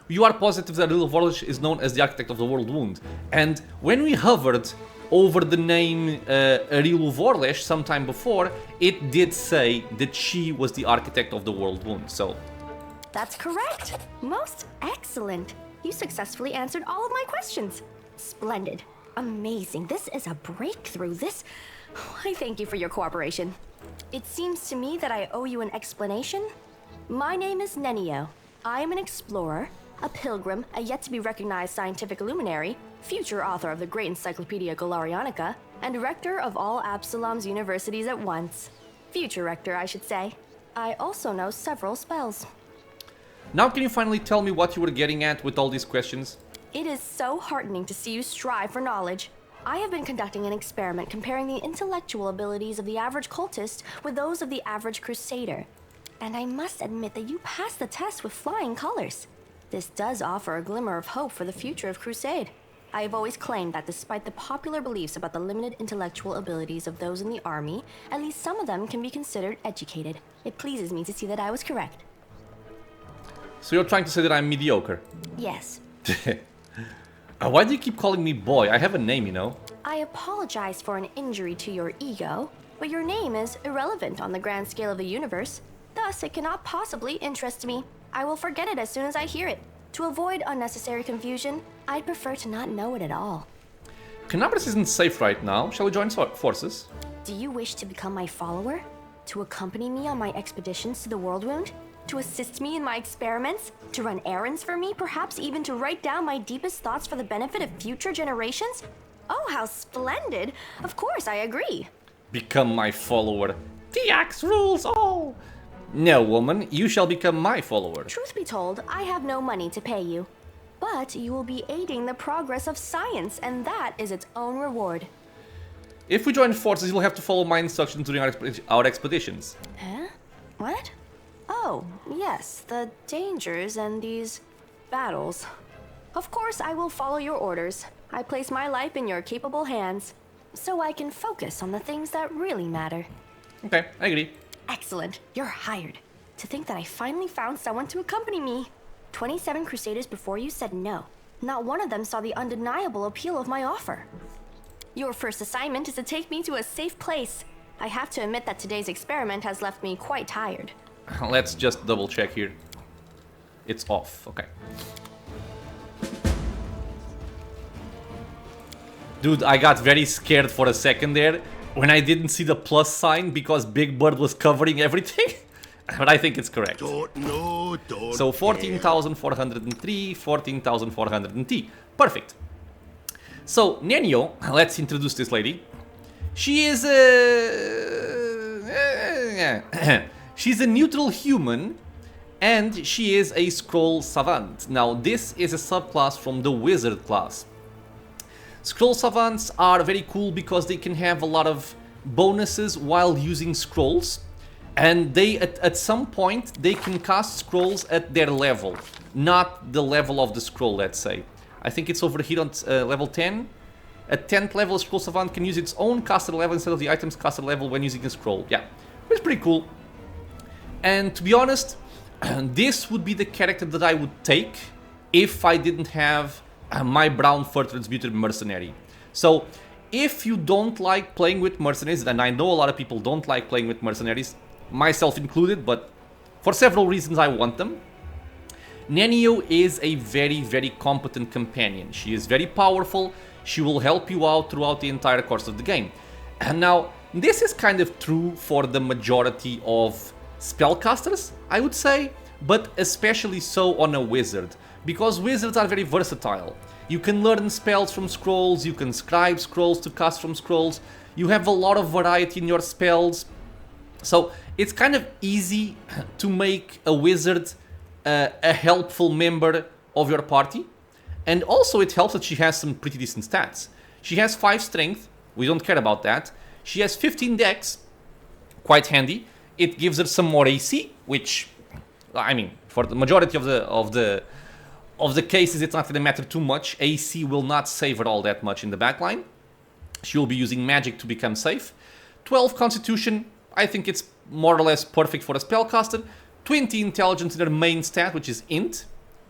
you are positive that Arilu Vorlesh is known as the Architect of the World Wound. And when we hovered over the name Arilu Vorlesh sometime before, it did say that she was the Architect of the World Wound, so... That's correct! Most excellent! You successfully answered all of my questions. Splendid. Amazing. This is a breakthrough. I thank you for your cooperation. It seems to me that I owe you an explanation. My name is Nenio. I am an explorer, a pilgrim, a yet-to-be-recognized scientific luminary, future author of the great Encyclopedia Galarianica, and rector of all Absalom's universities at once. Future rector, I should say. I also know several spells. Now can you finally tell me what you were getting at with all these questions? It is so heartening to see you strive for knowledge. I have been conducting an experiment comparing the intellectual abilities of the average cultist with those of the average crusader. And I must admit that you passed the test with flying colors. This does offer a glimmer of hope for the future of Crusade. I have always claimed that despite the popular beliefs about the limited intellectual abilities of those in the army, at least some of them can be considered educated. It pleases me to see that I was correct. So you're trying to say that I'm mediocre? Yes. Why do you keep calling me boy? I have a name, you know. I apologize for an injury to your ego, but your name is irrelevant on the grand scale of the universe. Thus, it cannot possibly interest me. I will forget it as soon as I hear it. To avoid unnecessary confusion, I'd prefer to not know it at all. Canabras isn't safe right now. Shall we join forces? Do you wish to become my follower? To accompany me on my expeditions to the World Wound? To assist me in my experiments? To run errands for me? Perhaps even to write down my deepest thoughts for the benefit of future generations? Oh, how splendid! Of course, I agree. Become my follower. The axe rules all! No, woman, you shall become my follower. Truth be told, I have no money to pay you. But you will be aiding the progress of science, and that is its own reward. If we join forces, you'll have to follow my instructions during our expeditions. Huh? What? Oh, yes, the dangers and these battles. Of course, I will follow your orders. I place my life in your capable hands, so I can focus on the things that really matter. Okay, I agree. Excellent, you're hired. To think that I finally found someone to accompany me. 27 Crusaders before you said no. Not one of them saw the undeniable appeal of my offer. Your first assignment is to take me to a safe place. I have to admit that today's experiment has left me quite tired. Let's just double check here. It's off, okay. Dude, I got very scared for a second there when I didn't see the plus sign because Big Bird was covering everything. But I think it's correct. So 14,403, 14,403. Perfect. So, Nenio, let's introduce this lady. She is she's a neutral human, and she is a scroll savant. Now, this is a subclass from the wizard class. Scroll savants are very cool because they can have a lot of bonuses while using scrolls, and they at some point they can cast scrolls at their level, not the level of the scroll, let's say. I think it's over here on level 10. At 10th level, a scroll savant can use its own caster level instead of the item's caster level when using a scroll. Yeah, it's pretty cool. And to be honest, this would be the character that I would take if I didn't have my brown fur transmuted mercenary. So if you don't like playing with mercenaries, and I know a lot of people don't like playing with mercenaries, myself included, but for several reasons I want them, Nenio is a very, very competent companion. She is very powerful. She will help you out throughout the entire course of the game. And now, this is kind of true for the majority of spellcasters, I would say, but especially so on a wizard, because wizards are very versatile. You can learn spells from scrolls, you can scribe scrolls to cast from scrolls, you have a lot of variety in your spells, so it's kind of easy to make a wizard a helpful member of your party. And also it helps that she has some pretty decent stats. She has 5 strength, we don't care about that. She has 15 dex, quite handy. It gives her some more AC, which, I mean, for the majority of the cases it's not going to matter too much. AC will not save her all that much in the backline. She will be using magic to become safe. 12 constitution, I think it's more or less perfect for a spellcaster. 20 intelligence in her main stat, which is int,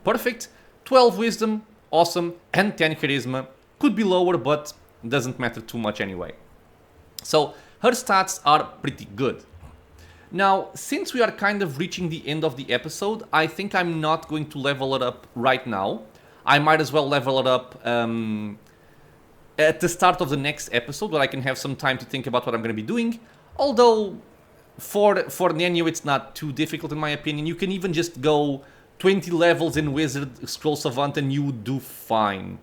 perfect. 12 wisdom, awesome, and 10 charisma. Could be lower, but doesn't matter too much anyway. So her stats are pretty good. Now, since we are kind of reaching the end of the episode, I think I'm not going to level it up right now. I might as well level it up at the start of the next episode, where I can have some time to think about what I'm going to be doing. Although, for Nenio, it's not too difficult in my opinion. You can even just go 20 levels in Wizard, Scroll Savant, and you would do fine.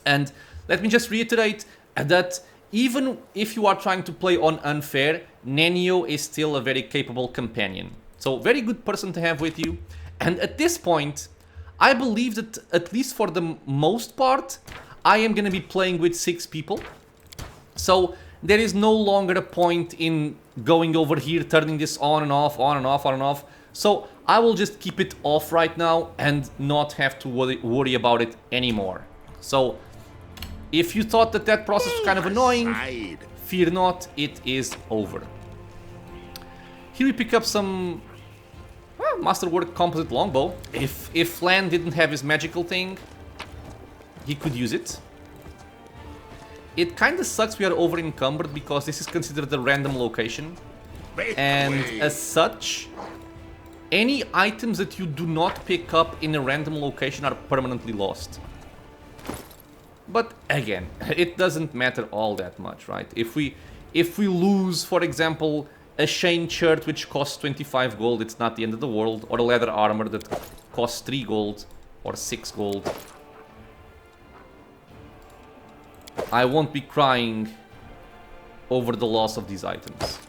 And let me just reiterate that even if you are trying to play on Unfair, Nenio is still a very capable companion. So, very good person to have with you. And at this point, I believe that, at least for the most part, I am going to be playing with 6 people. So there is no longer a point in going over here, turning this on and off, on and off, on and off. So I will just keep it off right now and not have to worry about it anymore. So if you thought that that process was kind of annoying, fear not, it is over. Here we pick up some Masterwork Composite Longbow. If Lan didn't have his magical thing, he could use it. It kind of sucks we are over encumbered because this is considered a random location. And as such, any items that you do not pick up in a random location are permanently lost. But again, it doesn't matter all that much, right? If we lose, for example, a chain shirt which costs 25 gold, it's not the end of the world, or a leather armor that costs 3 gold or 6 gold. I won't be crying over the loss of these items.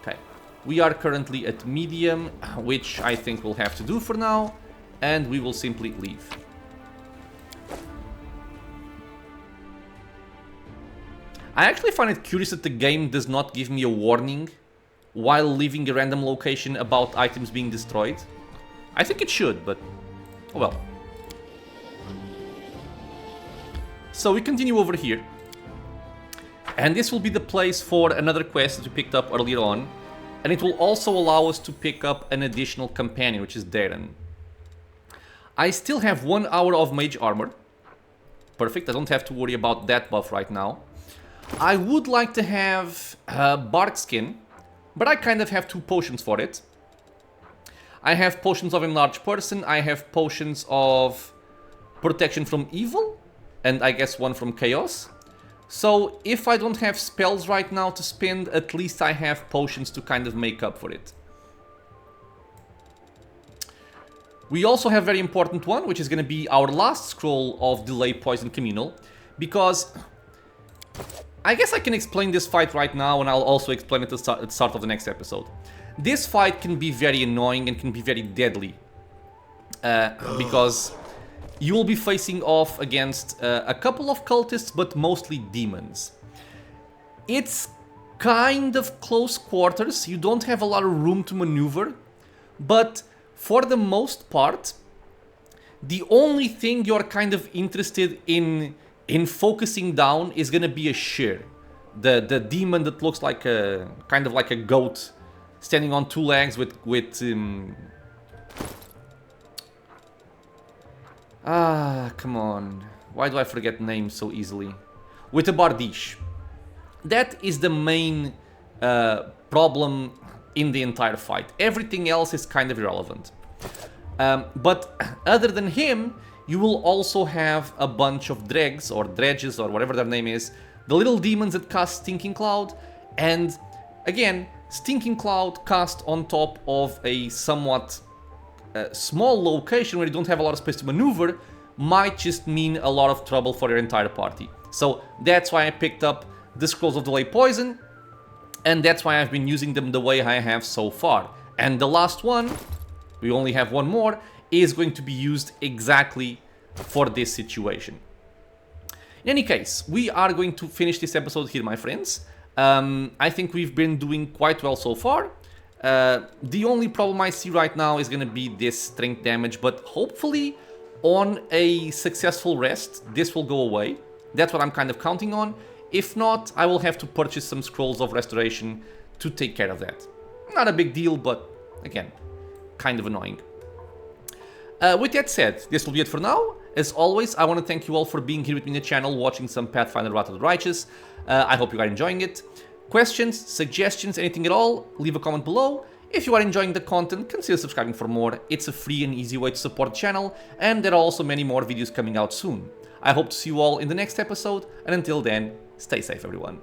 Okay, we are currently at medium, which I think we'll have to do for now, and we will simply leave. I actually find it curious that the game does not give me a warning while leaving a random location about items being destroyed. I think it should, but oh well. So we continue over here. And this will be the place for another quest that we picked up earlier on. And it will also allow us to pick up an additional companion, which is Darren. I still have 1 hour of mage armor. Perfect, I don't have to worry about that buff right now. I would like to have bark skin, but I kind of have 2 potions for it. I have potions of enlarged person, I have potions of protection from evil, and I guess 1 from chaos. So if I don't have spells right now to spend, at least I have potions to kind of make up for it. We also have a very important one, which is going to be our last scroll of Delay Poison Communal, because I guess I can explain this fight right now, and I'll also explain it at the start of the next episode. This fight can be very annoying and can be very deadly, because you will be facing off against a couple of cultists, but mostly demons. It's kind of close quarters, you don't have a lot of room to maneuver, but for the most part, the only thing you're kind of interested in focusing down is gonna be a shear. The demon that looks like a kind of like a goat standing on 2 legs with come on. Why do I forget names so easily? With a bardiche. That is the main problem in the entire fight. Everything else is kind of irrelevant. But other than him, you will also have a bunch of dregs or dredges or whatever their name is. The little demons that cast Stinking Cloud. And again, Stinking Cloud cast on top of a somewhat small location where you don't have a lot of space to maneuver might just mean a lot of trouble for your entire party. So that's why I picked up the Scrolls of Delay Poison. And that's why I've been using them the way I have so far. And the last one, we only have 1 more, is going to be used exactly for this situation. In any case, we are going to finish this episode here, my friends. I think we've been doing quite well so far. The only problem I see right now is going to be this strength damage, but hopefully on a successful rest, this will go away. That's what I'm kind of counting on. If not, I will have to purchase some Scrolls of Restoration to take care of that. Not a big deal, but again, kind of annoying. With that said, this will be it for now. As always, I want to thank you all for being here with me in the channel, watching some Pathfinder Wrath of the Righteous. I hope you are enjoying it. Questions, suggestions, anything at all, leave a comment below. If you are enjoying the content, consider subscribing for more. It's a free and easy way to support the channel, and there are also many more videos coming out soon. I hope to see you all in the next episode, and until then, stay safe everyone.